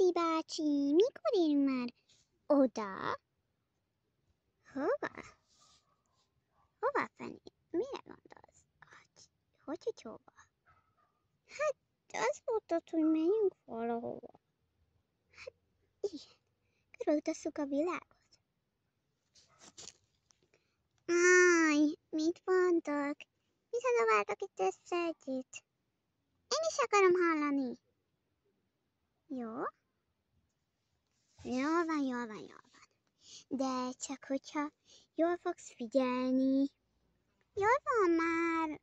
Pati bácsi, mikor érünk már oda? Hova? Hova fené? Mire gondolsz? Hogy hova? Hát, azt mondtad, hogy menjünk valahova. Hát, igen. Körülutasszuk a világot. Áj, mit mondtak? Micsoda vártak itt össze együtt? Én is akarom hallani. Jó? Jól van. De csak hogyha jól fogsz figyelni. Jól van már,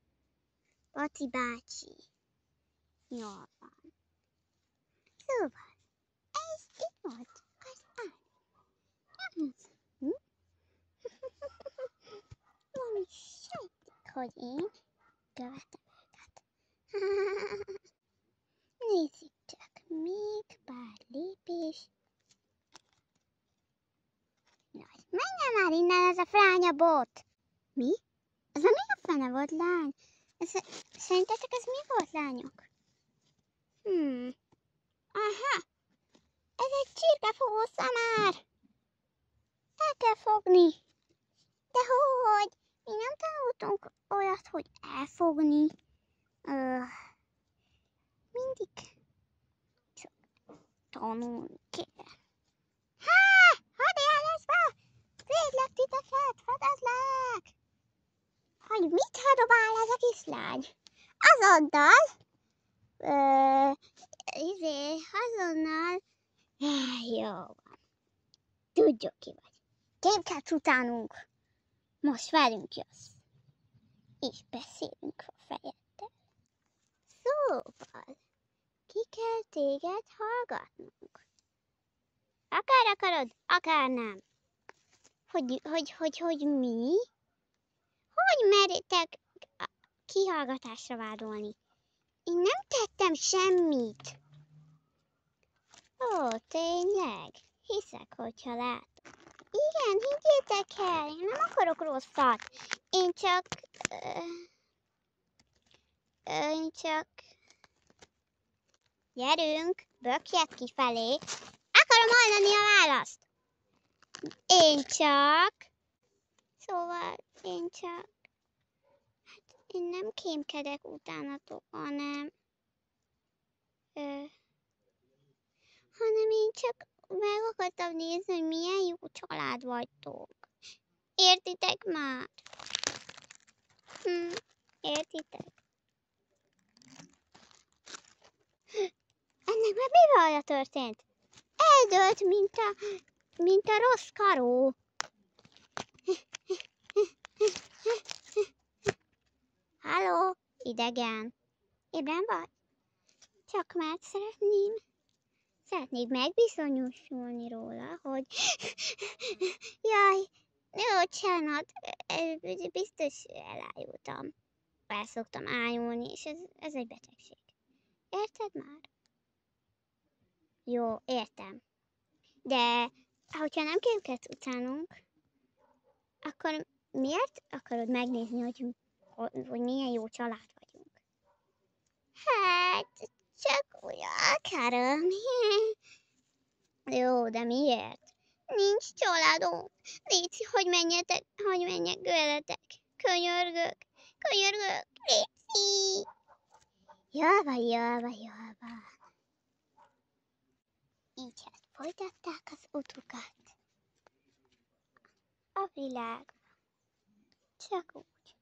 Pati bácsi. Jól van. Szóval, ez itt volt az áll. Mami sejtik, hogy én követem őket. Nézzük csak, még pár lépés. Jaj, menjen már innen ez a fránya bot! Mi? Ez a mi a fene volt, lány? Szerintetek ez mi volt, lányok? Aha! Ez egy csirkefogó szamár! El kell fogni! De hogy? Mi nem tanultunk olyat, hogy elfogni. Mindig tanulni kell. Hadd élesbe! Védlek titeket, fedezlek! Hogy mit hadobál ez a kislány? Azonnal! Azonnal... Jó van. Tudjuk ki vagy. Kémkedsz utánunk. Most velünk jössz. És beszélünk a fejeddel. Szóval, ki kell téged hallgatnunk. Akár akarod, akár nem. Hogy mi? Hogy meritek kihallgatásra vádolni? Én nem tettem semmit. Ó, tényleg? Hiszek, hogyha látom. Igen, higgyétek el, én nem akarok rosszat. Én csak... Gyerünk, bökjek kifelé. Akarom hallani a választ. Hát én nem kémkedek utánatok, hanem én csak meg akartam nézni, hogy milyen jó család vagytok. Értitek már? Értitek? Ennek már mi baja történt? Eldőlt, mint a rossz karó. Halló, idegen. Ébren vagy? Csak mert szeretnéd megbizonyossulni róla, hogy... Jaj, bocsánat, biztos elájultam. El szoktam ájulni, és ez egy betegség. Érted már? Jó, értem. De, hogyha nem kémkedsz utánunk, akkor miért akarod megnézni, hogy milyen jó család vagyunk? Hát, csak úgy akarom. Jó, de miért? Nincs családom. Léci, hogy menjek veletek. Könyörgök. Léci. Jól van. Így hát folytatták az utukat. A világban. Csak úgy.